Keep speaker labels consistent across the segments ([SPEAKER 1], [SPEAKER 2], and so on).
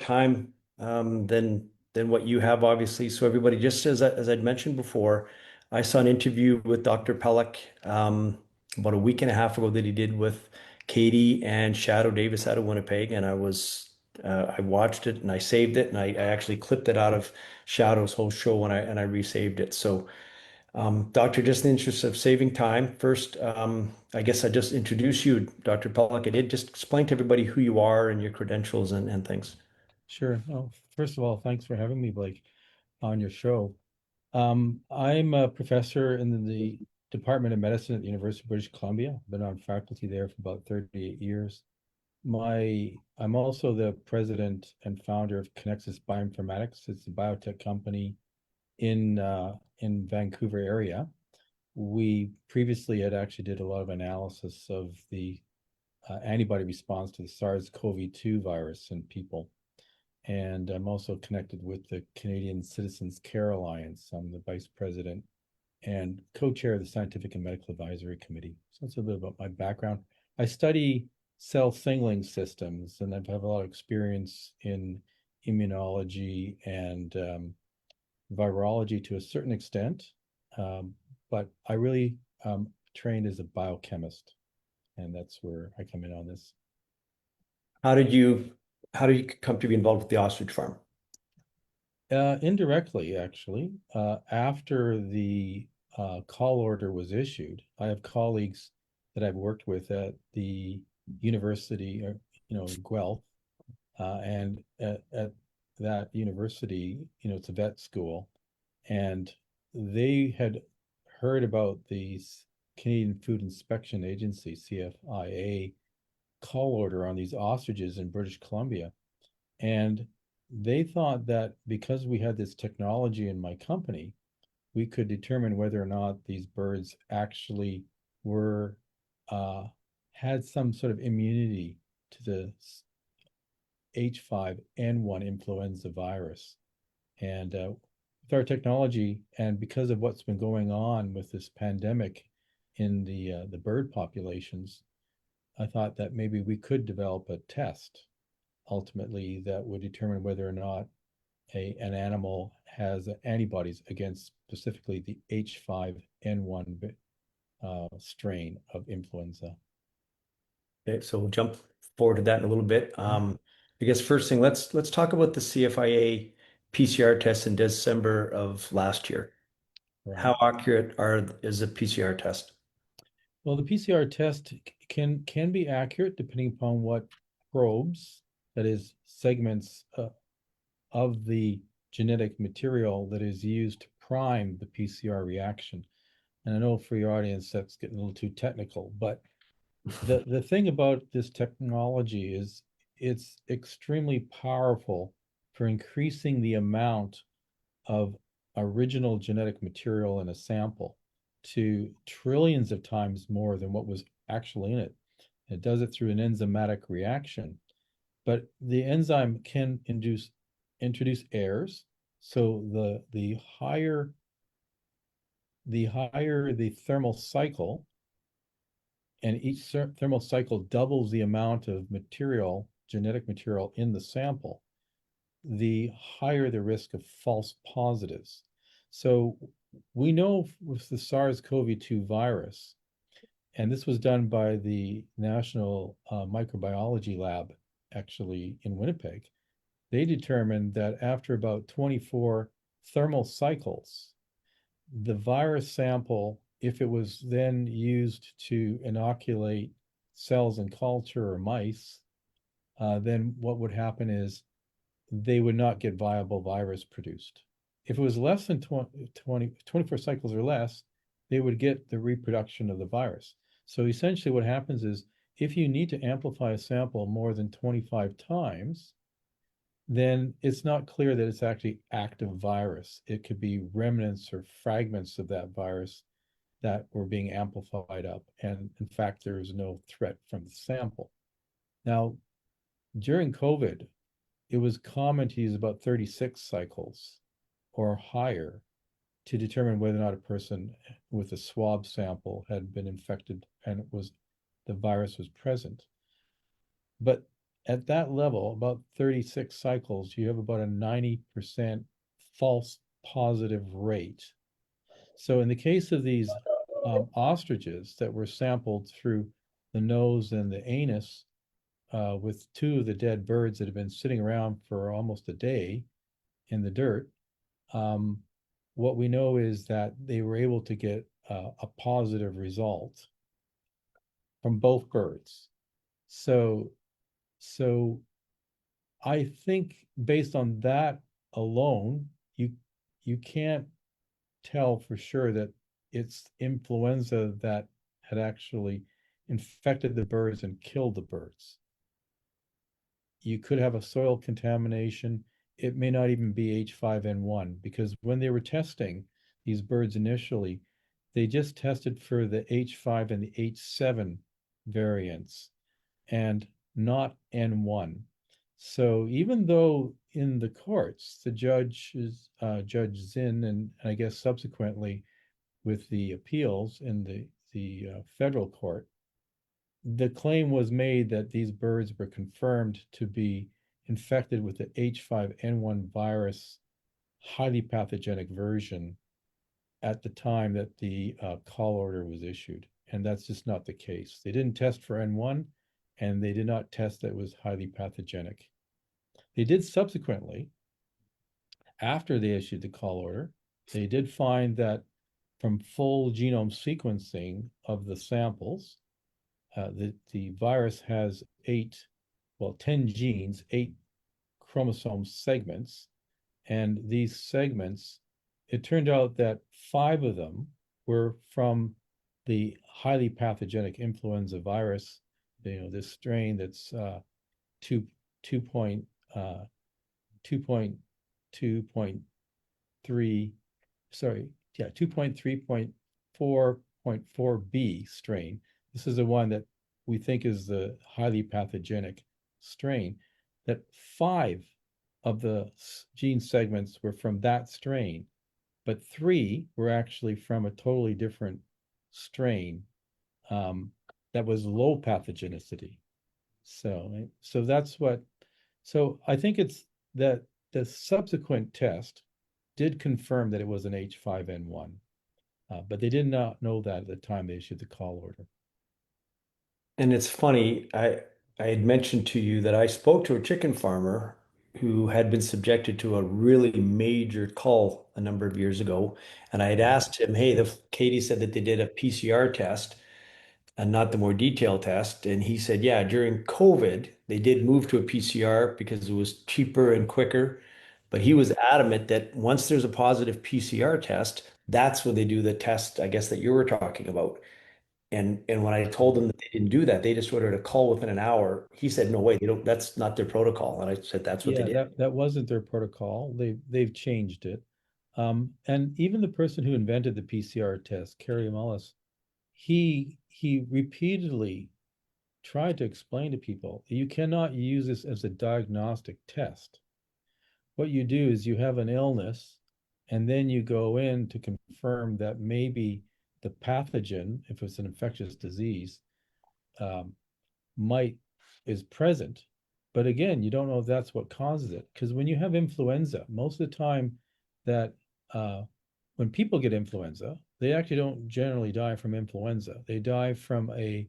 [SPEAKER 1] time than what you have, obviously. So everybody, just as I'd mentioned before, I saw an interview with Dr. Pelech about a week and a half ago that he did with Katie and Shadow Davis out of Winnipeg, and I watched it and I saved it, and I actually clipped it out of Shadow's whole show and I resaved it. So. Doctor, just in the interest of saving time, first, I guess I just introduce you, Dr. Pelech. I did just explain to everybody who you are and your credentials and things.
[SPEAKER 2] Sure. Well, first of all, thanks for having me, Blake, on your show. I'm a professor in the Department of Medicine at the University of British Columbia. I've been on faculty there for about 38 years. I'm also the president and founder of Connexus Bioinformatics. It's a biotech company in Vancouver area. We previously had actually did a lot of analysis of the antibody response to the SARS-CoV-2 virus in people. And I'm also connected with the Canadian Citizens Care Alliance. I'm the vice president and co-chair of the Scientific and Medical Advisory Committee. So that's a bit about my background. I study cell signaling systems, and I've had a lot of experience in immunology and virology to a certain extent. But I really trained as a biochemist, and that's where I come in on this.
[SPEAKER 1] How did you how did you come to be involved with the ostrich farm?
[SPEAKER 2] Indirectly, actually. After the call order was issued, I have colleagues that I've worked with at the university, in Guelph, and at that university, it's a vet school, and they had heard about the Canadian Food Inspection Agency, CFIA, call order on these ostriches in British Columbia. And they thought that because we had this technology in my company, we could determine whether or not these birds actually were had some sort of immunity to the H5N1 influenza virus. And with our technology, and because of what's been going on with this pandemic in the bird populations, I thought that maybe we could develop a test ultimately that would determine whether or not an animal has antibodies against specifically the H5N1 strain of influenza.
[SPEAKER 1] Okay, so we'll jump forward to that in a little bit. I guess first thing, let's talk about the CFIA PCR test in December of last year.
[SPEAKER 2] Right.
[SPEAKER 1] How accurate is a PCR test?
[SPEAKER 2] Well, the PCR test can be accurate depending upon what probes, that is, segments of the genetic material that is used to prime the PCR reaction. And I know for your audience that's getting a little too technical, but the thing about this technology is it's extremely powerful for increasing the amount of original genetic material in a sample to trillions of times more than what was actually in it. It does it through an enzymatic reaction, but the enzyme can introduce errors. So the higher the thermal cycle, and each thermal cycle doubles the amount of material, genetic material in the sample, the higher the risk of false positives. So we know with the SARS-CoV-2 virus, and this was done by the National Microbiology Lab, actually in Winnipeg, they determined that after about 24 thermal cycles, the virus sample, if it was then used to inoculate cells in culture or mice, then what would happen is they would not get viable virus produced. If it was less than 24 cycles or less, they would get the reproduction of the virus. So essentially what happens is if you need to amplify a sample more than 25 times, then it's not clear that it's actually active virus. It could be remnants or fragments of that virus that were being amplified up. And in fact, there is no threat from the sample. Now, during COVID, it was common to use about 36 cycles or higher to determine whether or not a person with a swab sample had been infected and the virus was present. But at that level, about 36 cycles, you have about a 90% false positive rate. So in the case of these ostriches that were sampled through the nose and the anus, with two of the dead birds that have been sitting around for almost a day in the dirt, um, what we know is that they were able to get a positive result from both birds. So, so I think based on that alone, you can't tell for sure that it's influenza that had actually infected the birds and killed the birds. You could have a soil contamination. It may not even be H5N1 because when they were testing these birds initially, they just tested for the H5 and the H7 variants and not N1. So even though in the courts, the Judge Zinn, and I guess subsequently with the appeals in the federal court, the claim was made that these birds were confirmed to be infected with the H5N1 virus, highly pathogenic version at the time that the call order was issued. And that's just not the case. They didn't test for N1 and they did not test that it was highly pathogenic. They did subsequently, after they issued the call order, they did find that from full genome sequencing of the samples, the virus has 10 genes, 8 chromosome segments. And these segments, it turned out that 5 of them were from the highly pathogenic influenza virus, this strain that's 2, 2.2.3, sorry, yeah, 2.3.4.4b strain. This is the one that we think is the highly pathogenic strain, that 5 of the gene segments were from that strain, but 3 were actually from a totally different strain that was low pathogenicity. So that's what, so I think it's that the subsequent test did confirm that it was an H5N1, but they did not know that at the time they issued the call order.
[SPEAKER 1] And it's funny, I had mentioned to you that I spoke to a chicken farmer who had been subjected to a really major cull a number of years ago. And I had asked him, hey, the Katie said that they did a PCR test and not the more detailed test. And he said, yeah, during COVID, they did move to a PCR because it was cheaper and quicker. But he was adamant that once there's a positive PCR test, that's when they do the test, I guess, that you were talking about. And when I told them that they didn't do that, they just ordered a call within an hour. He said, no way, they don't, that's not their protocol. And I said, that's what they
[SPEAKER 2] Yeah,
[SPEAKER 1] did.
[SPEAKER 2] that wasn't their protocol. They've changed it. And even the person who invented the PCR test, Kerry Mullis, he repeatedly tried to explain to people you cannot use this as a diagnostic test. What you do is you have an illness, and then you go in to confirm that maybe the pathogen, if it's an infectious disease, um, might is present. But again, you don't know if that's what causes it. Because when you have influenza, most of the time that when people get influenza, they actually don't generally die from influenza. They die from a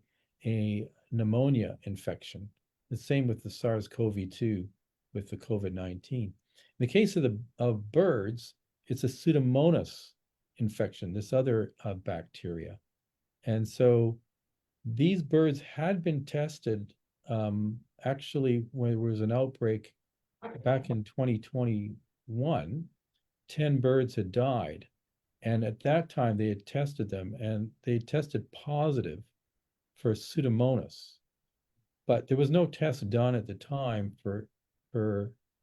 [SPEAKER 2] pneumonia infection. The same with the SARS-CoV-2 with the COVID-19. In the case of birds, it's a Pseudomonas infection, this other bacteria. And so these birds had been tested actually when there was an outbreak back in 2021. 10 birds had died. And at that time, they had tested them and they tested positive for Pseudomonas. But there was no test done at the time for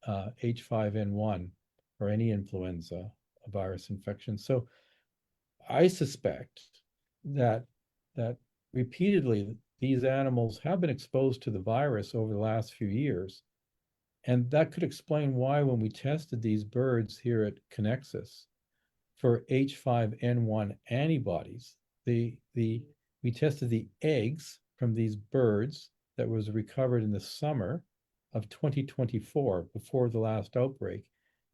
[SPEAKER 2] H5N1 or any influenza virus infection. So I suspect that that repeatedly these animals have been exposed to the virus over the last few years. And that could explain why when we tested these birds here at Connexus for H5N1 antibodies, we tested the eggs from these birds that was recovered in the summer of 2024, before the last outbreak.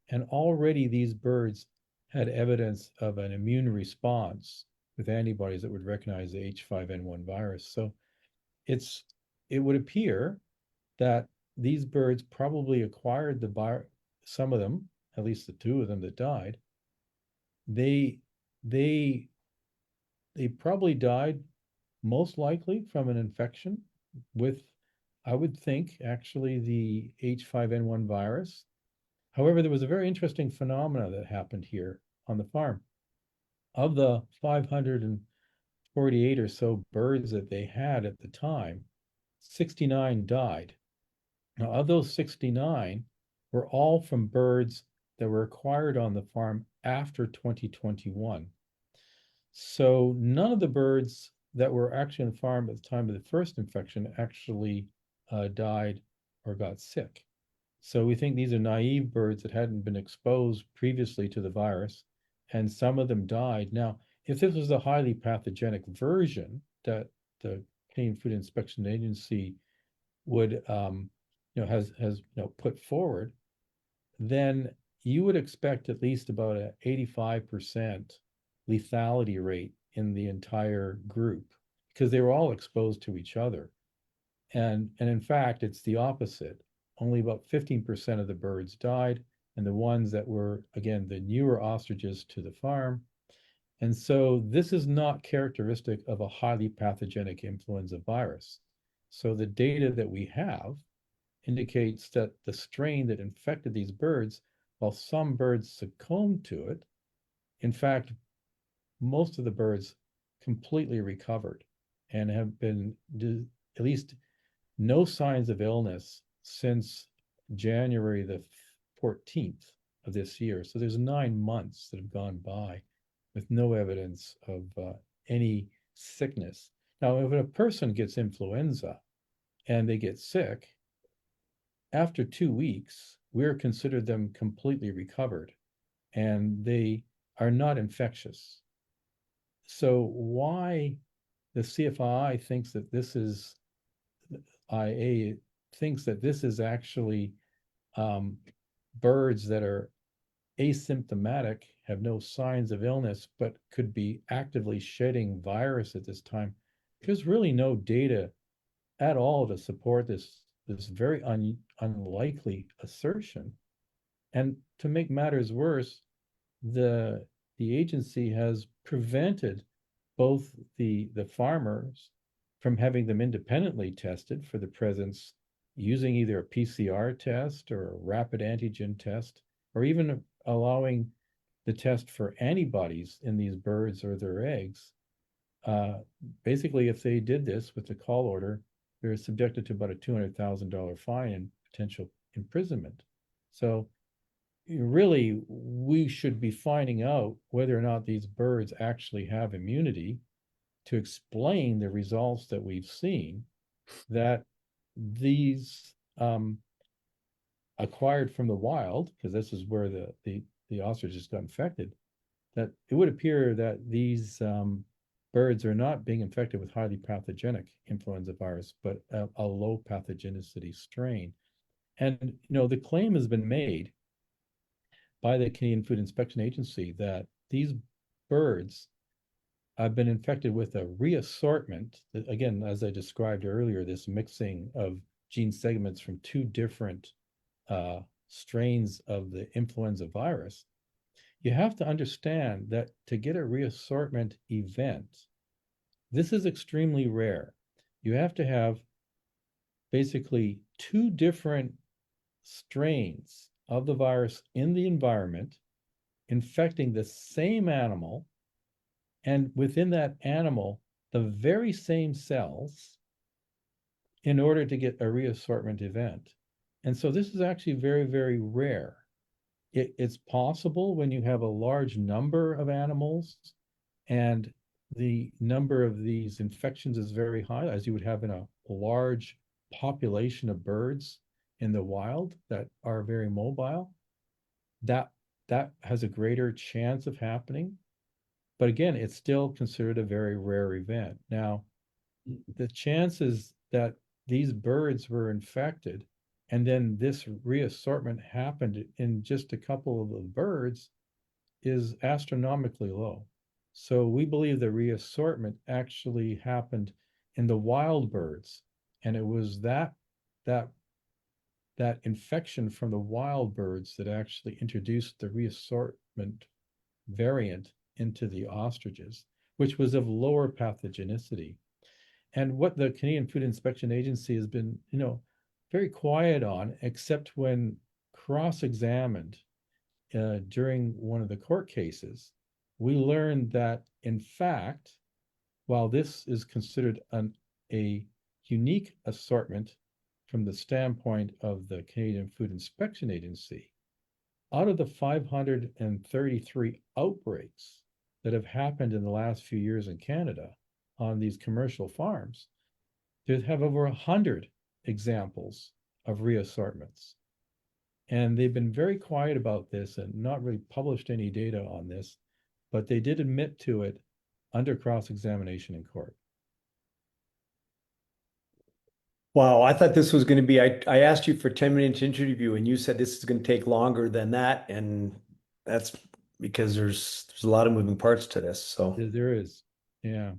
[SPEAKER 2] And already these birds had evidence of an immune response with antibodies that would recognize the H5N1 virus. So it's it would appear that these birds probably acquired the virus, some of them, at least the two of them that died, they they they probably died most likely from an infection with, I would think, actually the H5N1 virus. However, there was a very interesting phenomena that happened here on the farm. Of the 548 or so birds that they had at the time, 69 died. Now, of those 69 were all from birds that were acquired on the farm after 2021. So none of the birds that were actually on the farm at the time of the first infection actually died or got sick. So we think these are naive birds that hadn't been exposed previously to the virus, and some of them died. Now, if this was a highly pathogenic version that the Canadian Food Inspection Agency would, has put forward, then you would expect at least about an 85% lethality rate in the entire group because they were all exposed to each other. And in fact, it's the opposite. Only about 15% of the birds died, and the ones that were, again, the newer ostriches to the farm. And so this is not characteristic of a highly pathogenic influenza virus. So the data that we have indicates that the strain that infected these birds, while some birds succumbed to it, in fact, most of the birds completely recovered and have been at least no signs of illness since January the 14th of this year. So there's 9 months that have gone by with no evidence of any sickness. Now, if a person gets influenza and they get sick, after 2 weeks, we're considered them completely recovered and they are not infectious. So why the CFI thinks that this is IA thinks that this is actually birds that are asymptomatic, have no signs of illness, but could be actively shedding virus at this time. There's really no data at all to support this very unlikely assertion. And to make matters worse, the agency has prevented both the farmers from having them independently tested for the presence using either a PCR test or a rapid antigen test, or even allowing the test for antibodies in these birds or their eggs. Basically, if they did this with the call order, they're subjected to about a $200,000 fine and potential imprisonment. So really, we should be finding out whether or not these birds actually have immunity to explain the results that we've seen, that these acquired from the wild, because this is where the ostriches got infected, that it would appear that these birds are not being infected with highly pathogenic influenza virus, but a low pathogenicity strain. And the claim has been made by the Canadian Food Inspection Agency that these birds have been infected with a reassortment. Again, as I described earlier, this mixing of gene segments from two different strains of the influenza virus. You have to understand that to get a reassortment event, this is extremely rare. You have to have basically two different strains of the virus in the environment infecting the same animal, and within that animal, the very same cells, in order to get a reassortment event. And so this is actually very, very rare. It's possible when you have a large number of animals and the number of these infections is very high, as you would have in a large population of birds in the wild that are very mobile, that has a greater chance of happening. But again, it's still considered a very rare event. Now, the chances that these birds were infected And then this reassortment happened in just a couple of the birds is astronomically low. So we believe the reassortment actually happened in the wild birds. And it was that that infection from the wild birds that actually introduced the reassortment variant into the ostriches, which was of lower pathogenicity. And what the Canadian Food Inspection Agency has been, very quiet on, except when cross-examined during one of the court cases, we learned that, in fact, while this is considered a unique assortment from the standpoint of the Canadian Food Inspection Agency, out of the 533 outbreaks that have happened in the last few years in Canada on these commercial farms, they have over 100 examples of reassortments. And they've been very quiet about this and not really published any data on this, but they did admit to it under cross-examination in court.
[SPEAKER 1] Wow, I thought this was going to be, I asked you for 10 minutes interview and you said this is going to take longer than that. And that's because there's a lot of moving parts to this. So,
[SPEAKER 2] There is, yeah.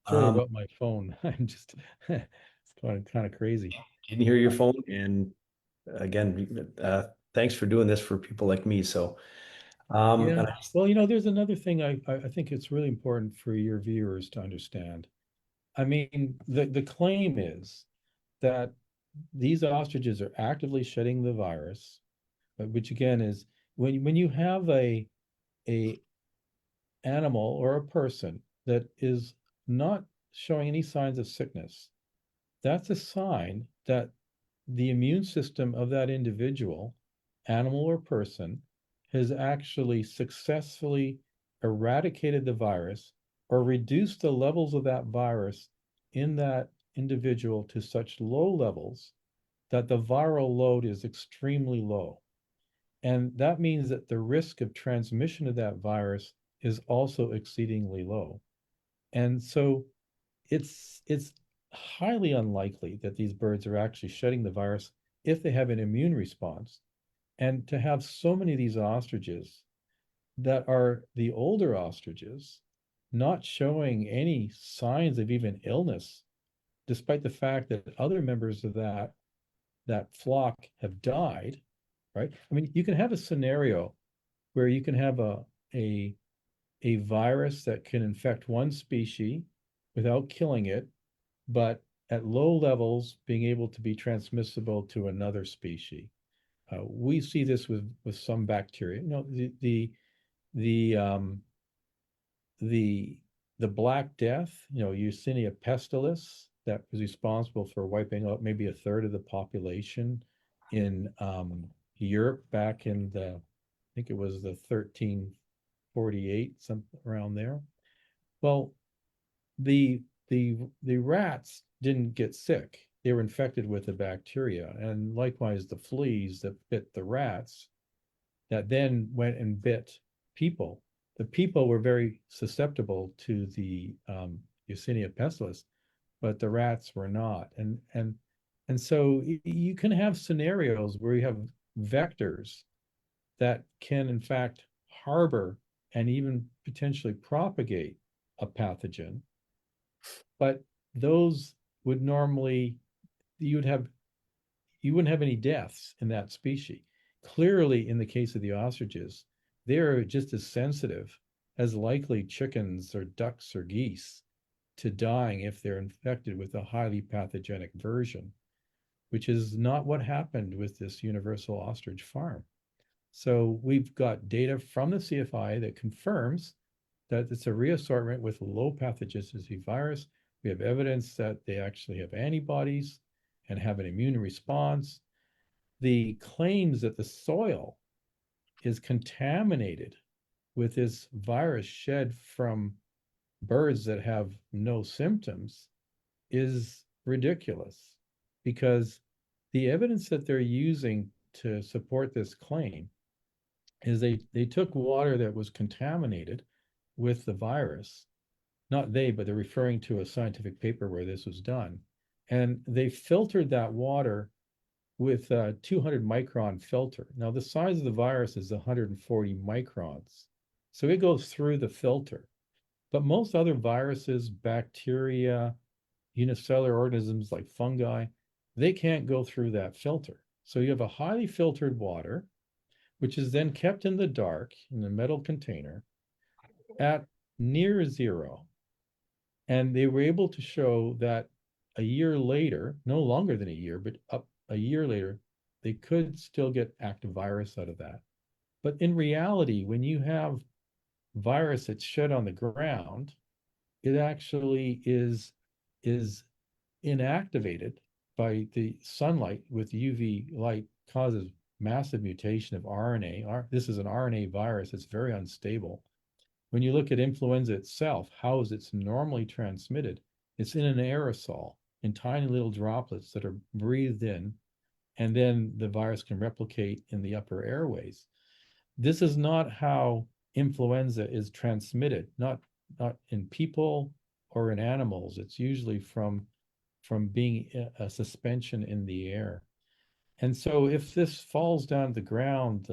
[SPEAKER 2] Sorry
[SPEAKER 1] um,
[SPEAKER 2] about my phone. I'm just, it's kind of crazy.
[SPEAKER 1] didn't hear your phone. And again, thanks for doing this for people like me. So,
[SPEAKER 2] Yeah.
[SPEAKER 1] and I,
[SPEAKER 2] Well, there's another thing I think it's really important for your viewers to understand. I mean, the claim is that these ostriches are actively shedding the virus, which again is when you have a animal or a person that is not showing any signs of sickness, that's a sign that the immune system of that individual, animal or person, has actually successfully eradicated the virus or reduced the levels of that virus in that individual to such low levels that the viral load is extremely low. And that means that the risk of transmission of that virus is also exceedingly low. And so it's highly unlikely that these birds are actually shedding the virus if they have an immune response. And to have so many of these ostriches that are the older ostriches not showing any signs of even illness, despite the fact that other members of that flock have died, right? I mean, you can have a scenario where you can have a a virus that can infect one species without killing it, but at low levels being able to be transmissible to another species. We see this with some bacteria. The the the Black Death, Yersinia pestis, that was responsible for wiping out maybe a third of the population in Europe back in I think it was the 1348, something around there. Well, the rats didn't get sick. They were infected with the bacteria, and likewise the fleas that bit the rats that then went and bit people. The people were very susceptible to the Yersinia pestis, but the rats were not. And so you can have scenarios where you have vectors that can in fact harbor and even potentially propagate a pathogen, but those would normally you would have you wouldn't have any deaths in that species. Clearly, in the case of the ostriches, they're just as sensitive as likely chickens or ducks or geese to dying if they're infected with a highly pathogenic version, which is not what happened with this universal ostrich farm. So we've got data from the CFI that confirms that it's a reassortment with low pathogenicity virus. We have evidence that they actually have antibodies and have an immune response. The claims that the soil is contaminated with this virus shed from birds that have no symptoms is ridiculous, because the evidence that they're using to support this claim is they took water that was contaminated with the virus. Not they, but they're referring to a scientific paper where this was done. And they filtered that water with a 200 micron filter. Now, the size of the virus is 140 microns. So it goes through the filter. But most other viruses, bacteria, unicellular organisms like fungi, they can't go through that filter. So you have a highly filtered water, which is then kept in the dark in a metal container at near zero. And they were able to show that a year later, no longer than a year, but up a year later, they could still get active virus out of that. But in reality, when you have virus that's shed on the ground, it actually is inactivated by the sunlight with UV light, causes massive mutation of RNA. This is an RNA virus. It's very unstable. When you look at influenza itself, how is it normally transmitted? It's in an aerosol, in tiny little droplets that are breathed in, and then the virus can replicate in the upper airways. This is not how influenza is transmitted, not in people or in animals. It's usually from being a suspension in the air. And so if this falls down to the ground,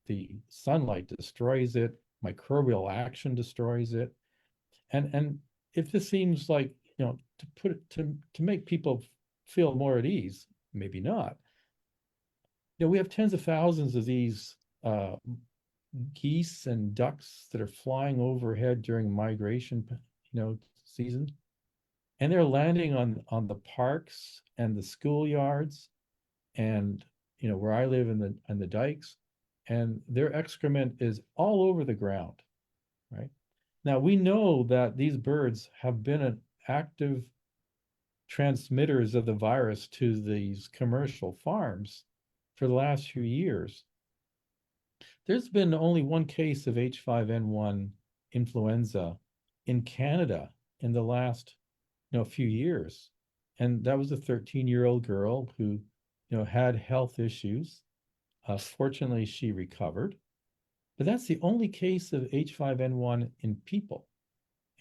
[SPEAKER 2] the sunlight destroys it, microbial action destroys it. And if this seems like, to put it to make people feel more at ease, maybe not. We have tens of thousands of these geese and ducks that are flying overhead during migration, season, and they're landing on the parks and the schoolyards, and where I live in the dikes, and their excrement is all over the ground, right? Now we know that these birds have been an active transmitters of the virus to these commercial farms for the last few years. There's been only one case of H5N1 influenza in Canada in the last few years. And that was a 13-year-old girl who had health issues. Fortunately, she recovered. But that's the only case of H5N1 in people.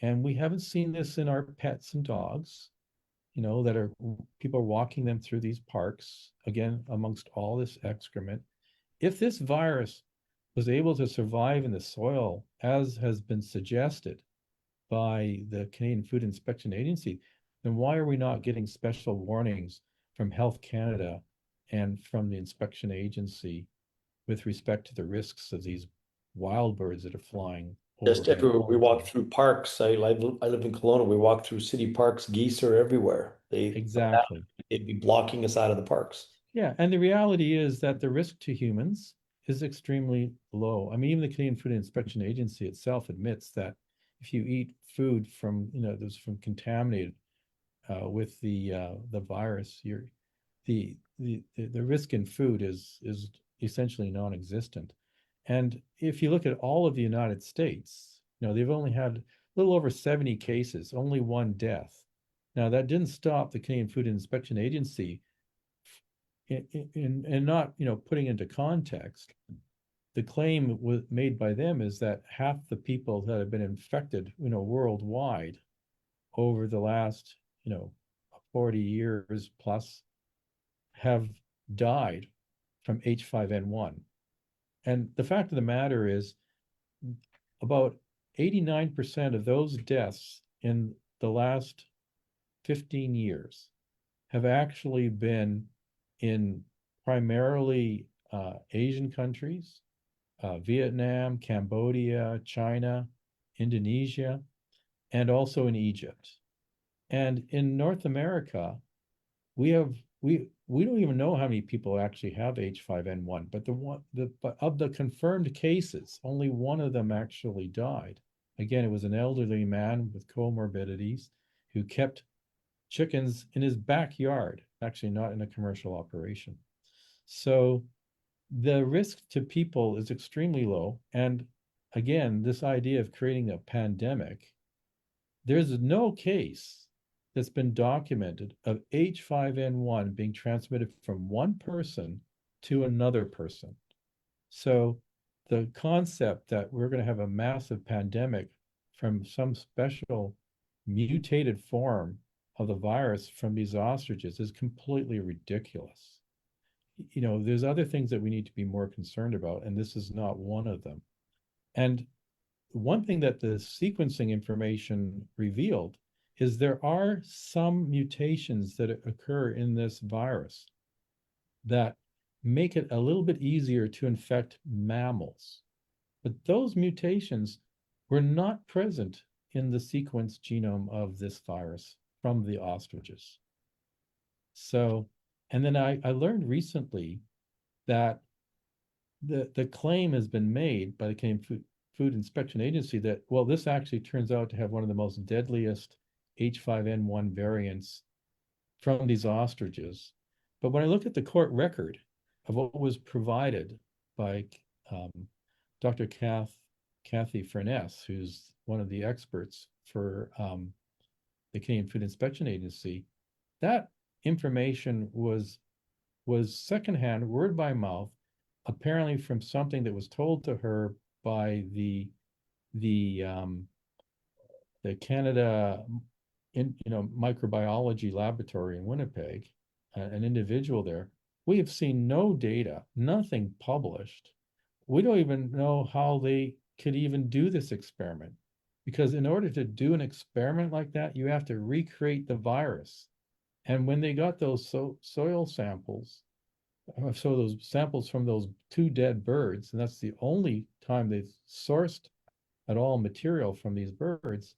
[SPEAKER 2] And we haven't seen this in our pets and dogs, that are people are walking them through these parks, again, amongst all this excrement. If this virus was able to survive in the soil, as has been suggested by the Canadian Food Inspection Agency, then why are we not getting special warnings from Health Canada and from the inspection agency with respect to the risks of these wild birds that are flying
[SPEAKER 1] Just
[SPEAKER 2] overhead
[SPEAKER 1] everywhere
[SPEAKER 2] all
[SPEAKER 1] we
[SPEAKER 2] the
[SPEAKER 1] walk
[SPEAKER 2] time?
[SPEAKER 1] through parks. I live in Kelowna. We walk through city parks. Geese are everywhere.
[SPEAKER 2] Exactly.
[SPEAKER 1] They'd be blocking us out of the parks.
[SPEAKER 2] Yeah, and the reality is that the risk to humans is extremely low. I mean, even the Canadian Food Inspection Agency itself admits that if you eat food from, that's from contaminated with the virus, the risk in food is essentially non-existent. And if you look at all of the United States, they've only had a little over 70 cases, only one death. Now, that didn't stop the Canadian Food Inspection Agency in not, putting into context. The claim made by them is that half the people that have been infected, worldwide over the last, 40 years plus have died from H5N1. And the fact of the matter is, about 89% of those deaths in the last 15 years have actually been in primarily Asian countries, Vietnam, Cambodia, China, Indonesia, and also in Egypt. And in North America, we don't even know how many people actually have H5N1, but but of the confirmed cases, only one of them actually died. Again, it was an elderly man with comorbidities who kept chickens in his backyard, actually not in a commercial operation. So the risk to people is extremely low. And again, this idea of creating a pandemic, there's no case that's been documented of H5N1 being transmitted from one person to another person. So the concept that we're going to have a massive pandemic from some special mutated form of the virus from these ostriches is completely ridiculous. there's other things that we need to be more concerned about, and this is not one of them. And one thing that the sequencing information revealed is there are some mutations that occur in this virus that make it a little bit easier to infect mammals. But those mutations were not present in the sequence genome of this virus from the ostriches. So, and then I learned recently that the claim has been made by the Canadian Food Inspection Agency that, well, this actually turns out to have one of the most deadliest H5N1 variants from these ostriches. But when I look at the court record of what was provided by um, Dr. Kathy Furness, who's one of the experts for the Canadian Food Inspection Agency, that information was secondhand, word by mouth, apparently from something that was told to her by the Canada microbiology laboratory in Winnipeg, an individual there. We have seen no data, nothing published. We don't even know how they could even do this experiment, because in order to do an experiment like that, you have to recreate the virus. And when they got those soil samples, so those samples from those two dead birds, and that's the only time they've sourced at all material from these birds,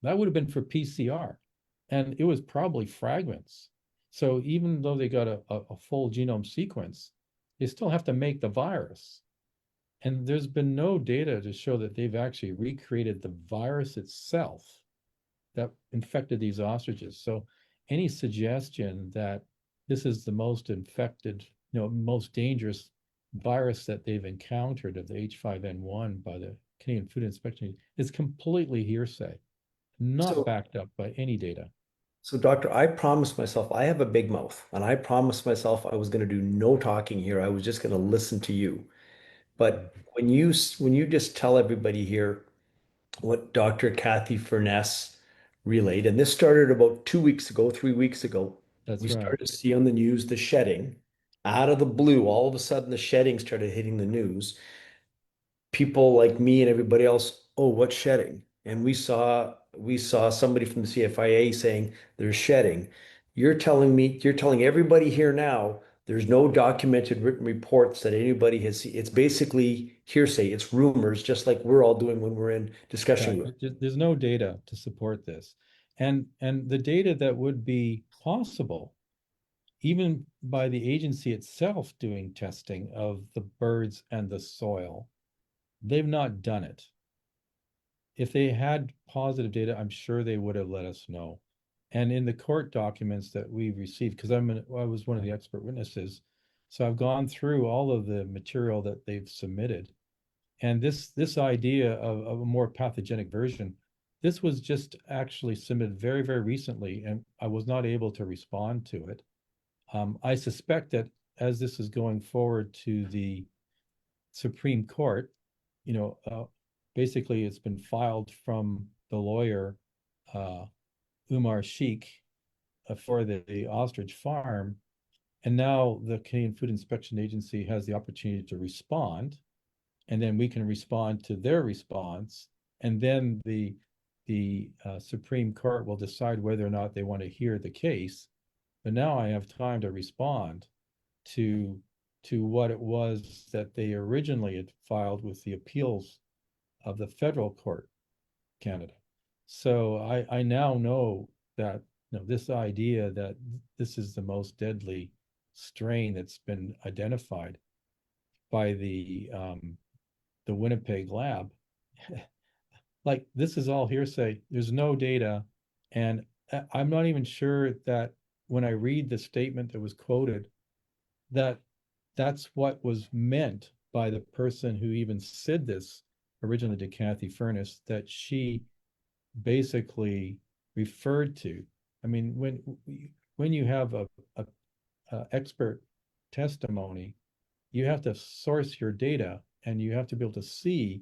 [SPEAKER 2] that would have been for PCR. And it was probably fragments. So even though they got a full genome sequence, they still have to make the virus. And there's been no data to show that they've actually recreated the virus itself that infected these ostriches. So any suggestion that this is the most infected, most dangerous virus that they've encountered of the H5N1 by the Canadian Food Inspection is completely hearsay, not
[SPEAKER 1] So,
[SPEAKER 2] backed up by any data.
[SPEAKER 1] so doctor, I promised myself I have a big mouth, and I promised myself I was going to do no talking here. I was just going to listen to you. But when you just tell everybody here what Dr. Kathy Furness relayed, and this started about 2 weeks ago, 3 weeks ago, we
[SPEAKER 2] That's right.
[SPEAKER 1] started to see on the news the shedding. Out of the blue, all of a sudden the shedding started hitting the news. People like me and everybody else, oh, what's shedding? And we saw somebody from the CFIA saying there's shedding. You're telling everybody here now there's no documented written reports that anybody has seen. It's basically hearsay. It's rumors, just like we're all doing when we're in discussion
[SPEAKER 2] Right.
[SPEAKER 1] room.
[SPEAKER 2] There's no data to support this. And the data that would be possible, even by the agency itself doing testing of the birds and the soil, they've not done it. If they had positive data, I'm sure they would have let us know. And in the court documents that we received, because I was one of the expert witnesses, so I've gone through all of the material that they've submitted. And this idea of a more pathogenic version, this was just actually submitted very, very recently, and I was not able to respond to it. I suspect that as this is going forward to the Supreme Court, you know, uh, basically it's been filed from the lawyer uh, Umar Sheikh for the ostrich farm, and now the Canadian Food Inspection Agency has the opportunity to respond, and then we can respond to their response, and then the Supreme Court will decide whether or not they want to hear the case. But now I have time to respond to what it was that they originally had filed with the appeals of the federal court, Canada. So I now know that this idea that this is the most deadly strain that's been identified by the Winnipeg lab, like this is all hearsay. There's no data, and I'm not even sure that when I read the statement that was quoted, that that's what was meant by the person who even said this originally to Kathy Furness, that she basically referred to. I mean, when you have a expert testimony, you have to source your data, and you have to be able to see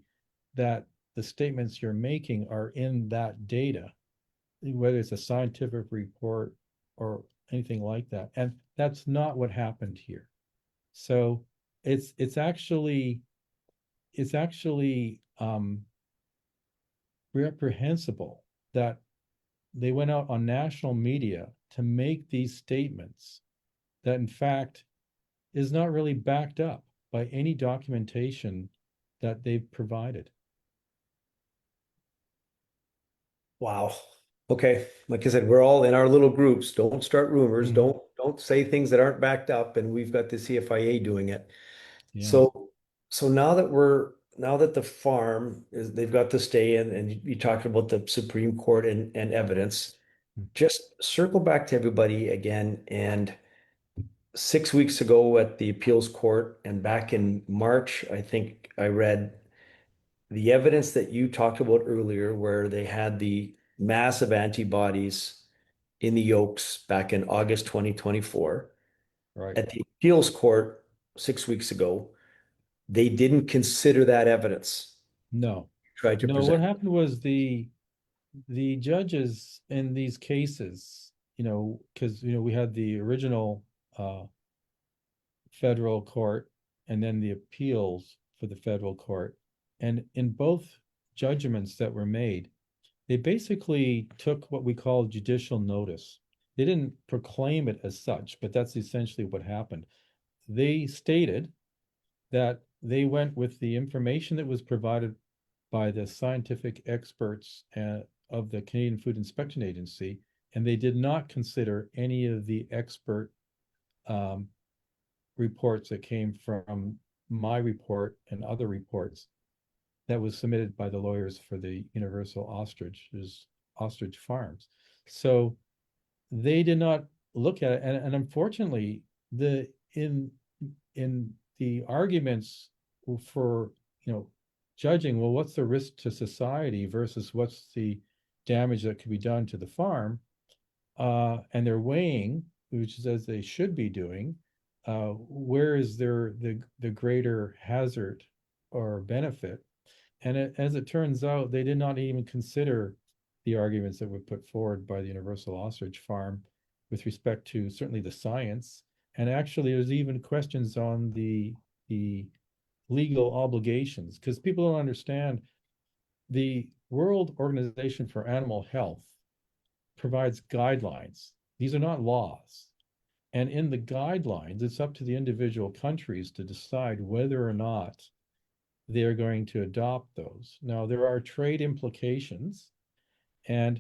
[SPEAKER 2] that the statements you're making are in that data, whether it's a scientific report or anything like that. And that's not what happened here. So it's actually it's actually reprehensible that they went out on national media to make these statements that in fact is not really backed up by any documentation that they've provided.
[SPEAKER 1] Wow. Okay. Like I said, we're all in our little groups. Don't start rumors.
[SPEAKER 2] Mm-hmm.
[SPEAKER 1] Don't say things that aren't backed up. And we've got the CFIA doing it.
[SPEAKER 2] Yeah.
[SPEAKER 1] So now that the farm is they've got to stay in, and you talked about the Supreme Court and evidence. Just circle back to everybody again. And 6 weeks ago at the appeals court, and back in March, I think I read the evidence that you talked about earlier, where they had the massive antibodies in the yolks back in August 2024.
[SPEAKER 2] Right.
[SPEAKER 1] At the appeals court 6 weeks ago, they didn't consider that evidence.
[SPEAKER 2] No.
[SPEAKER 1] Tried to
[SPEAKER 2] No, what
[SPEAKER 1] present.
[SPEAKER 2] happened was the judges in these cases, because we had the original federal court and then the appeals for the federal court. And in both judgments that were made, they basically took what we call judicial notice. They didn't proclaim it as such, but that's essentially what happened. They stated that they went with the information that was provided by the scientific experts of the Canadian Food Inspection Agency, and they did not consider any of the expert um, reports that came from my report and other reports that was submitted by the lawyers for the Universal Ostrich Farms. So they did not look at it, and unfortunately, the in the arguments for judging, well, what's the risk to society versus what's the damage that could be done to the farm, and they're weighing, which is as they should be doing, where is there the greater hazard or benefit? And as it turns out, they did not even consider the arguments that were put forward by the Universal Ostrich Farm with respect to certainly the science. And actually, there's even questions on the legal obligations, because people don't understand the World Organization for Animal Health provides guidelines. These are not laws. And in the guidelines, it's up to the individual countries to decide whether or not they're going to adopt those. Now, there are trade implications, and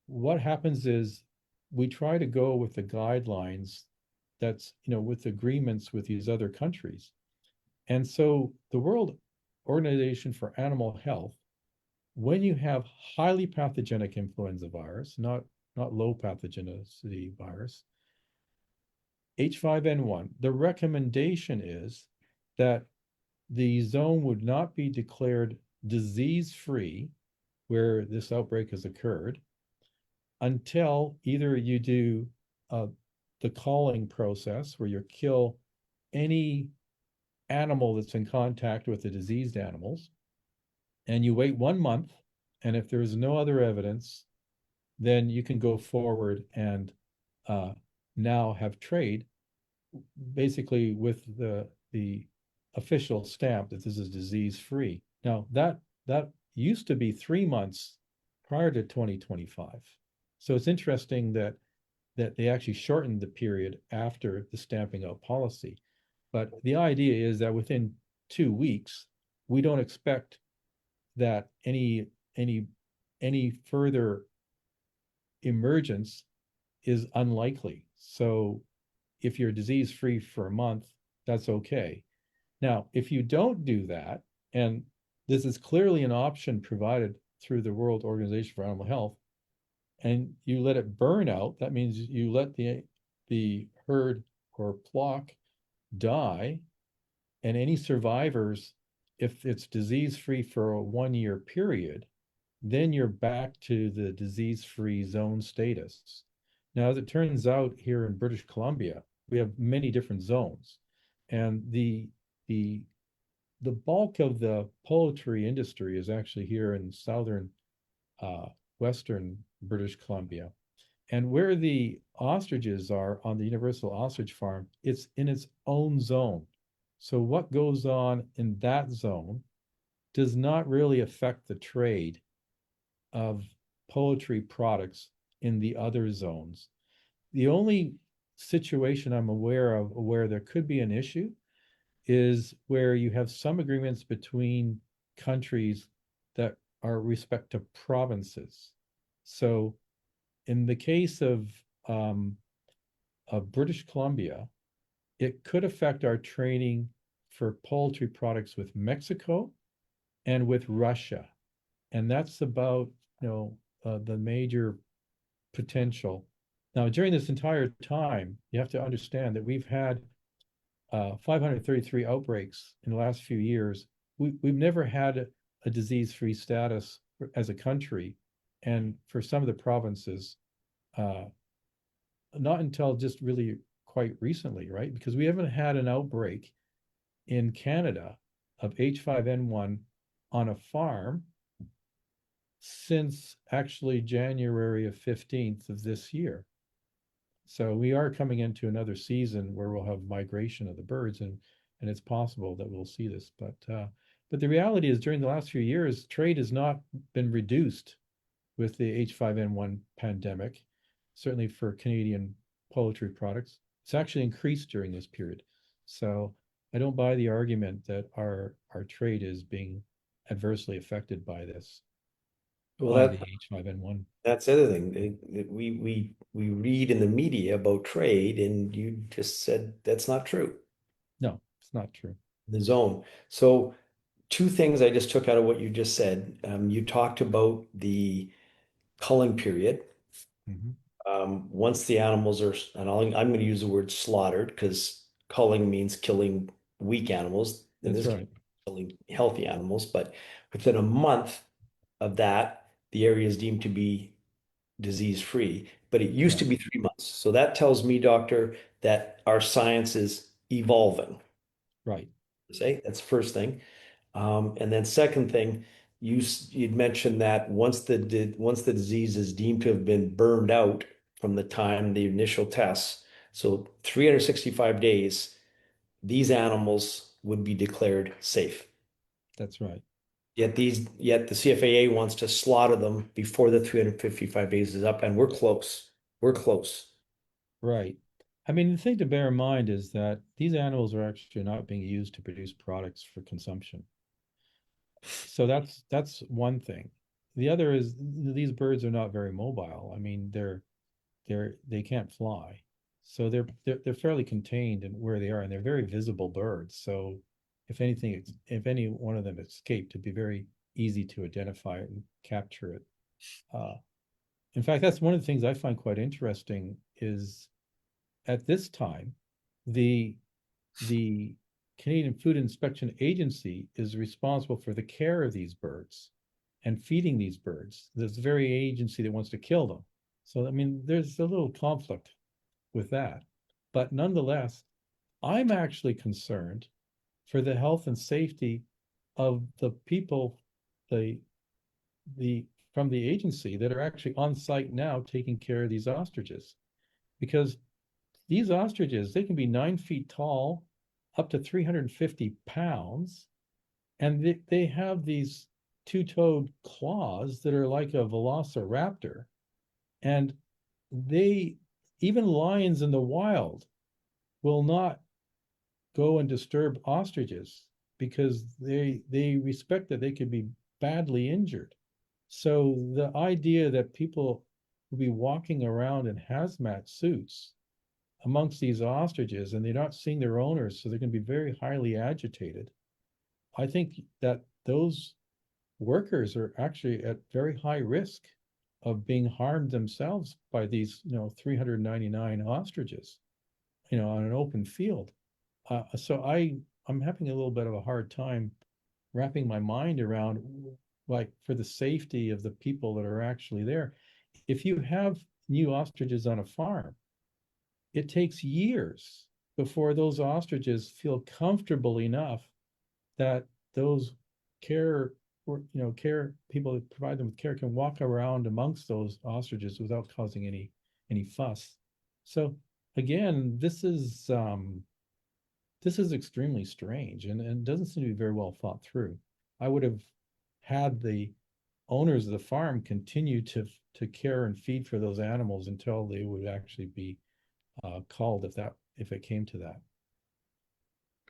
[SPEAKER 2] what happens is we try to go with the guidelines that's, with agreements with these other countries. And so the World Organization for Animal Health, when you have highly pathogenic influenza virus, not low pathogenicity virus, H5N1, the recommendation is that the zone would not be declared disease-free where this outbreak has occurred until either you do the culling process where you kill any animal that's in contact with the diseased animals, and you wait 1 month, and if there's no other evidence, then you can go forward and now have trade, basically with the official stamp that this is disease free. Now that used to be 3 months prior to 2025. So it's interesting that they actually shortened the period after the stamping out policy. But the idea is that within 2 weeks, we don't expect that any further emergence is unlikely. So if you're disease free for a month, that's okay. Now, if you don't do that, and this is clearly an option provided through the World Organization for Animal Health, and you let it burn out, that means you let the herd or flock die, and any survivors, if it's disease free for a 1 year period, then you're back to the disease free zone status. Now, as it turns out, here in British Columbia, we have many different zones, and the the bulk of the poultry industry is actually here in southern western British Columbia. And where the ostriches are on the Universal Ostrich Farm, it's in its own zone. So what goes on in that zone does not really affect the trade of poultry products in the other zones. The only situation I'm aware of where there could be an issue is where you have some agreements between countries that are respect to provinces. So in the case of British Columbia, it could affect our trading for poultry products with Mexico and with Russia. And that's about, the major potential. Now, during this entire time, you have to understand that we've had 533 outbreaks in the last few years. We've never had a disease-free status as a country, and for some of the provinces, uh, not until just really quite recently, right? Because we haven't had an outbreak in Canada of H5N1 on a farm since actually January of 15th of this year. So we are coming into another season where we'll have migration of the birds, and it's possible that we'll see this. But the reality is, during the last few years, trade has not been reduced with the H5N1 pandemic, certainly for Canadian poultry products. It's actually increased during this period. So I don't buy the argument that our trade is being adversely affected by this,
[SPEAKER 1] Well,
[SPEAKER 2] by the H5N1.
[SPEAKER 1] that's the other thing. We read in the media about trade, and you just said that's not true.
[SPEAKER 2] No, it's not true.
[SPEAKER 1] The zone. So two things I just took out of what you just said. You talked about the culling period.
[SPEAKER 2] Mhm.
[SPEAKER 1] Once the animals are, and I'm going to use the word slaughtered because culling means killing weak animals. In
[SPEAKER 2] That's
[SPEAKER 1] this case,
[SPEAKER 2] right.
[SPEAKER 1] killing healthy animals. But within a month of that, the area is deemed to be disease free. But it used to
[SPEAKER 2] Correct.
[SPEAKER 1] be 3 months. So that tells me, doctor, that our science is evolving.
[SPEAKER 2] Right.
[SPEAKER 1] Say that's the first thing. And then second thing, you'd mentioned that once the disease is deemed to have been burned out from the time the initial tests, so 365 days, these animals would be declared safe.
[SPEAKER 2] That's right.
[SPEAKER 1] Yet the CFAA wants to slaughter them before the 355 days is up, and we're close. We're close.
[SPEAKER 2] Right. I mean, the thing to bear in mind is that these animals are actually not being used to produce products for consumption. So that's one thing. The other is these birds are not very mobile. I mean, they can't fly. So they're fairly contained in where they are, and they're very visible birds. So if anything, if any one of them escaped, it'd be very easy to identify it and capture it. Uh, in fact, that's one of the things I find quite interesting is at this time, the the Canadian Food Inspection Agency is responsible for the care of these birds and feeding these birds. This very agency that wants to kill them. So, I mean, there's a little conflict with that. But nonetheless, I'm actually concerned for the health and safety of the people, the the from the agency that are actually on site now taking care of these ostriches. Because these ostriches, they can be 9 feet tall, up to 350 pounds, and they have these two-toed claws that are like a velociraptor. And they, even lions in the wild, will not go and disturb ostriches because they respect that they could be badly injured. So the idea that people will be walking around in hazmat suits amongst these ostriches and they're not seeing their owners, so they're going to be very highly agitated. I think that those workers are actually at very high risk of being harmed themselves by these, 399 ostriches, on an open field. So I'm having a little bit of a hard time wrapping my mind around, like, for the safety of the people that are actually there. If you have new ostriches on a farm, it takes years before those ostriches feel comfortable enough that those care care people that provide them with care can walk around amongst those ostriches without causing any any fuss. So again, this is extremely strange and doesn't seem to be very well thought through. I would have had the owners of the farm continue to care and feed for those animals until they would actually be called if it came to that.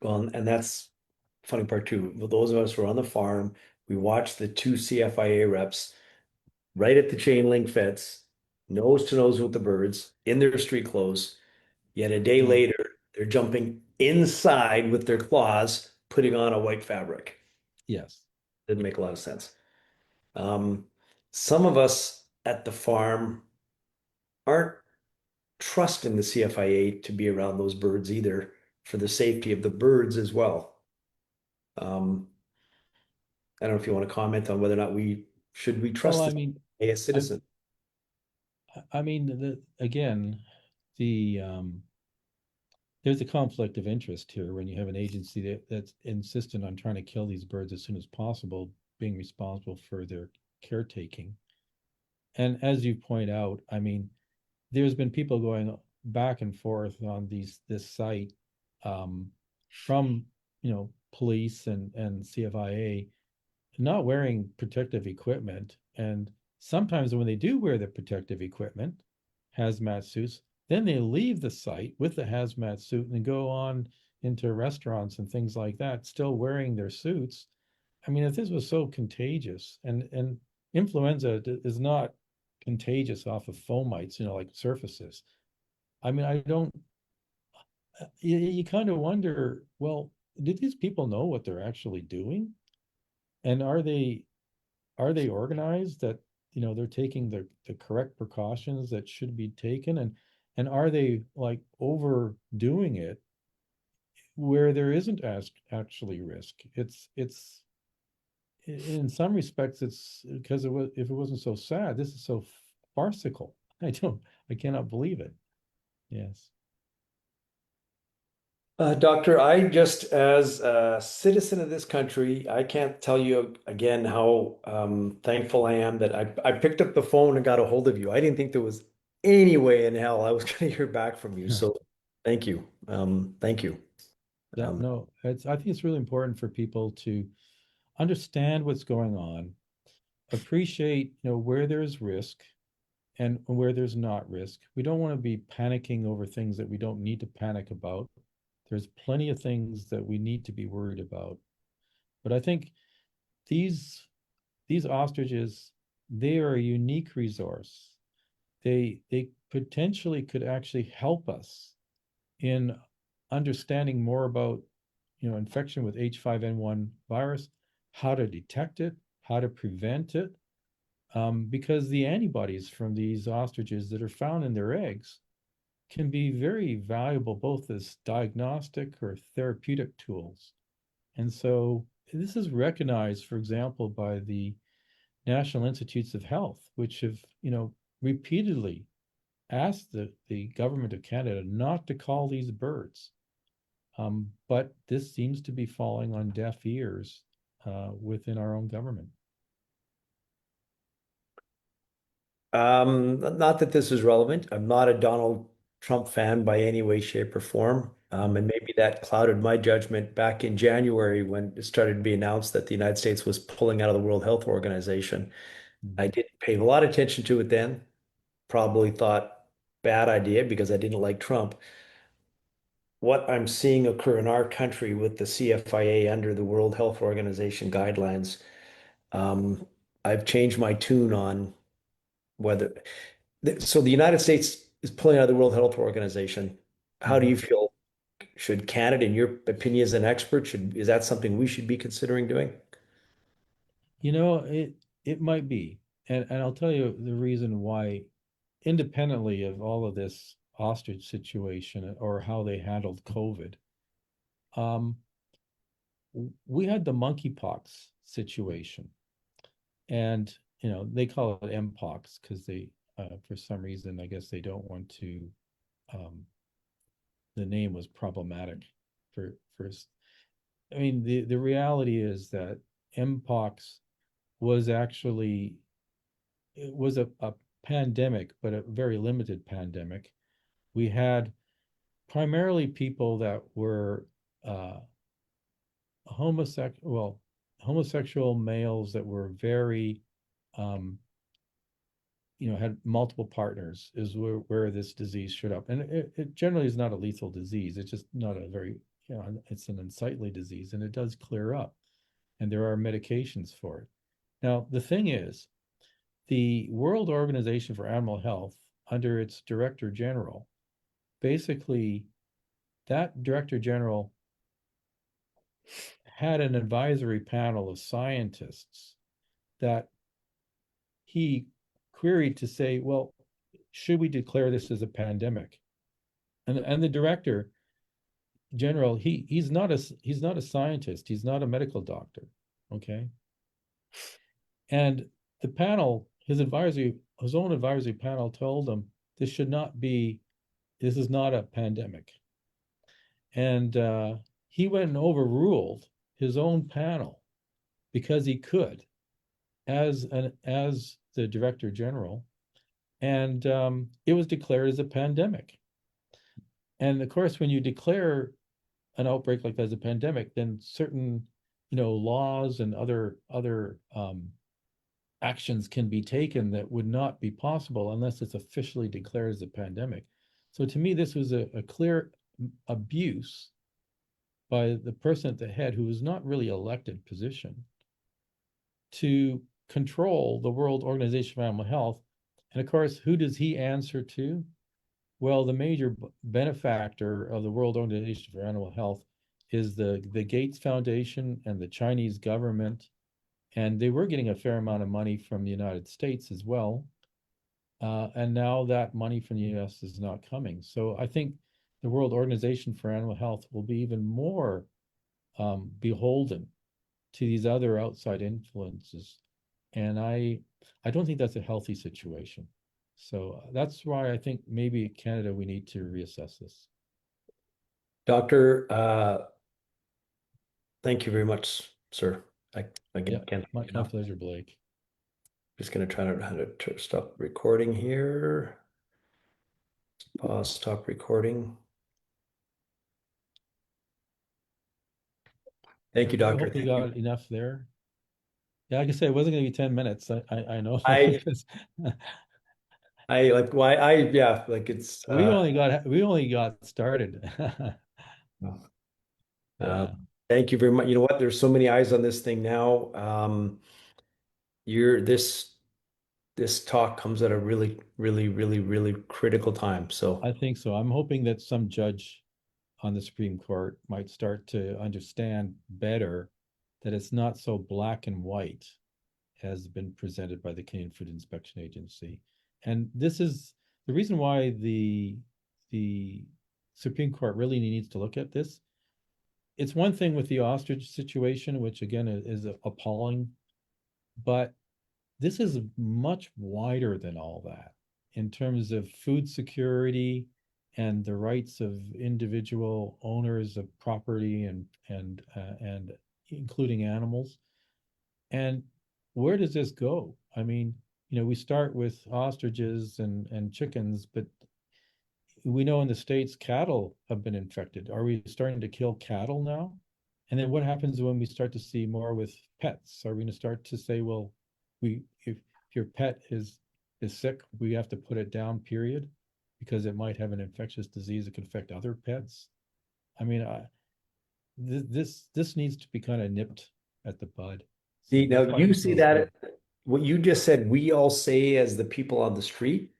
[SPEAKER 1] Well, and that's the funny part too. Well, those of us who were on the farm, we watched the two CFIA reps right at the chain link fence, nose to nose with the birds in their street clothes. Yet a day
[SPEAKER 2] Yeah.
[SPEAKER 1] later, they're jumping inside with their claws, putting on a white fabric.
[SPEAKER 2] Yes.
[SPEAKER 1] Didn't make a lot of sense. Um, some of us at the farm aren't trusting the CFIA to be around those birds either for the safety of the birds as well. Um, I don't know if you want to comment on whether or not we
[SPEAKER 2] Well,
[SPEAKER 1] trust
[SPEAKER 2] I
[SPEAKER 1] the
[SPEAKER 2] mean,
[SPEAKER 1] CFIA as
[SPEAKER 2] I
[SPEAKER 1] citizen.
[SPEAKER 2] I mean again, the there's a conflict of interest here when you have an agency that's insistent on trying to kill these birds as soon as possible, being responsible for their caretaking. And as you point out, I mean, there's been people going back and forth on this site um, from police and CFIA not wearing protective equipment, and sometimes when they do wear the protective equipment, hazmat suits, then they leave the site with the hazmat suit and go on into restaurants and things like that, still wearing their suits. I mean, if this was so contagious, and influenza is not contagious off of fomites, like surfaces. I mean, I don't. You kind of wonder. Well, did these people know what they're actually doing, and are they organized that they're taking the correct precautions that should be taken, and are they like overdoing it where there isn't as actually risk? It's in some respects, it's because if it wasn't so sad, this is so farcical. I cannot believe it. Yes.
[SPEAKER 1] Doctor, I just, as a citizen of this country, I can't tell you again how thankful I am that I picked up the phone and got a hold of you. I didn't think there was any way in hell I was going to hear back from you. So thank you. Thank you.
[SPEAKER 2] Yeah,
[SPEAKER 1] Um,
[SPEAKER 2] no, I think it's really important for people to understand what's going on, appreciate, where there's risk and where there's not risk. We don't want to be panicking over things that we don't need to panic about. There's plenty of things that we need to be worried about. But I think these these ostriches, they are a unique resource. They potentially could actually help us in understanding more about infection with H5N1 virus, how to detect it, how to prevent it, because the antibodies from these ostriches that are found in their eggs can be very valuable both as diagnostic or therapeutic tools. And so this is recognized, for example, by the National Institutes of Health, which have, repeatedly asked the government of Canada not to call these birds. But this seems to be falling on deaf ears within our own government.
[SPEAKER 1] not that this is relevant. I'm not a Donald Trump fan by any way, shape, or form. And maybe that clouded my judgment back in January when it started to be announced that the United States was pulling out of the World Health Organization. I
[SPEAKER 2] Mhm.
[SPEAKER 1] didn't pay a lot of attention to it then. Probably thought bad idea because I didn't like Trump. What I'm seeing occur in our country with the CFIA under the World Health Organization guidelines, um, I've changed my tune on whether. So the United States is pulling out of the World Health Organization. How do
[SPEAKER 2] Mhm.
[SPEAKER 1] you feel? Should Canada, in your opinion as an expert, is that something we should be considering doing?
[SPEAKER 2] It might be, and I'll tell you the reason why, independently of all of this ostrich situation or how they handled COVID. Um, we had the monkeypox situation, and they call it mpox because they, for some reason, I guess they don't want to. Um, the name was problematic for. I mean, the reality is that mpox was actually it was a pandemic, but a very limited pandemic. We had primarily people that were uh, homosexual males that were very, um, had multiple partners is where this disease showed up. And it generally is not a lethal disease. It's just not a very, it's an unsightly disease and it does clear up. And there are medications for it. Now, the thing is, the World Organization for Animal Health, under its director general, basically, that director general had an advisory panel of scientists that he queried to say, well, should we declare this as a pandemic? And the director general, he's not a scientist, he's not a medical doctor, okay? And the panel, his own advisory panel told him this is not a pandemic. And he went and overruled his own panel because he could, as the director general, and it was declared as a pandemic. And of course, when you declare an outbreak like that as a pandemic, then certain, laws and other actions can be taken that would not be possible unless it's officially declared as a pandemic. So to me, this was a clear abuse by the person at the head, who was not really elected position, to control the World Organization for Animal Health. And of course, who does he answer to? Well, the major benefactor of the World Organization for Animal Health is the Gates Foundation and the Chinese government. And they were getting a fair amount of money from the United States as well. And now that money from the US is not coming. So I think the World Organization for Animal Health will be even more beholden to these other outside influences. And I don't think that's a healthy situation. So that's why I think maybe Canada, we need to reassess this.
[SPEAKER 1] Doctor, thank you very much, sir. I again
[SPEAKER 2] Yeah,
[SPEAKER 1] can't
[SPEAKER 2] my,
[SPEAKER 1] thank you
[SPEAKER 2] my
[SPEAKER 1] enough.
[SPEAKER 2] pleasure, Blake.
[SPEAKER 1] Just gonna try to how to stop recording here. Pause, stop recording. Thank you,
[SPEAKER 2] I
[SPEAKER 1] doctor.
[SPEAKER 2] hope we
[SPEAKER 1] Thank you.
[SPEAKER 2] got enough there. Yeah, like I said, it wasn't going to be 10 minutes. I know
[SPEAKER 1] I
[SPEAKER 2] because
[SPEAKER 1] I like why I yeah, like it's
[SPEAKER 2] we only got started.
[SPEAKER 1] uh
[SPEAKER 2] Yeah,
[SPEAKER 1] thank you very much. You know what? There's so many eyes on this thing now. You're this talk comes at a really, really, really, really critical time. So
[SPEAKER 2] I think so. I'm hoping that some judge on the Supreme Court might start to understand better that it's not so black and white has been presented by the Canadian Food Inspection Agency. And this is the reason why the Supreme Court really needs to look at this. It's one thing with the ostrich situation, which again is appalling, but this is much wider than all that in terms of food security and the rights of individual owners of property and including animals. And where does this go? I mean, we start with ostriches and chickens, but we know in the States cattle have been infected. Are we starting to kill cattle now? And then what happens when we start to see more with pets? Are we going to start to say, well, if your pet is sick, we have to put it down, period, because it might have an infectious disease that could affect other pets? I mean, this needs to be kind of nipped at the bud. So
[SPEAKER 1] see now
[SPEAKER 2] that's why
[SPEAKER 1] you
[SPEAKER 2] this
[SPEAKER 1] see
[SPEAKER 2] bill is good.
[SPEAKER 1] that what you just said, we all say as the people on the street,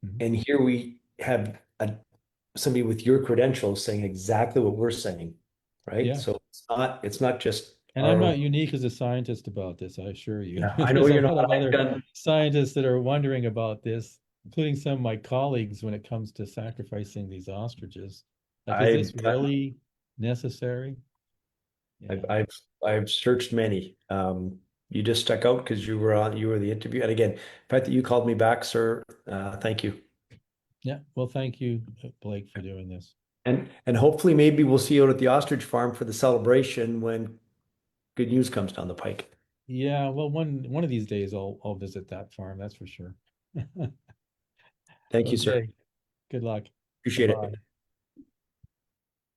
[SPEAKER 2] Mhm.
[SPEAKER 1] and here we have somebody with your credentials saying exactly what we're saying, right?
[SPEAKER 2] Yeah.
[SPEAKER 1] So it's not just
[SPEAKER 2] And I'm
[SPEAKER 1] our own.
[SPEAKER 2] not unique as a scientist about this, I assure you.
[SPEAKER 1] Yeah, I know
[SPEAKER 2] There's a
[SPEAKER 1] you're
[SPEAKER 2] lot
[SPEAKER 1] not.
[SPEAKER 2] of
[SPEAKER 1] I've
[SPEAKER 2] other
[SPEAKER 1] done.
[SPEAKER 2] scientists that are wondering about this, including some of my colleagues when it comes to sacrificing these ostriches. Like, is
[SPEAKER 1] I've
[SPEAKER 2] this
[SPEAKER 1] done.
[SPEAKER 2] really necessary?
[SPEAKER 1] I've
[SPEAKER 2] Yeah.
[SPEAKER 1] I've I've searched many. You just stuck out because you were the interview. And again, the fact that you called me back, sir, thank you.
[SPEAKER 2] Yeah. Well, thank you, Blake, for doing this.
[SPEAKER 1] And hopefully maybe we'll see you out at the ostrich farm for the celebration when good news comes down the pike.
[SPEAKER 2] Yeah. Well, one of these days I'll visit that farm, that's for sure.
[SPEAKER 1] Thank you, sir.
[SPEAKER 2] Okay, good luck.
[SPEAKER 1] Appreciate
[SPEAKER 2] Bye-bye.
[SPEAKER 1] it.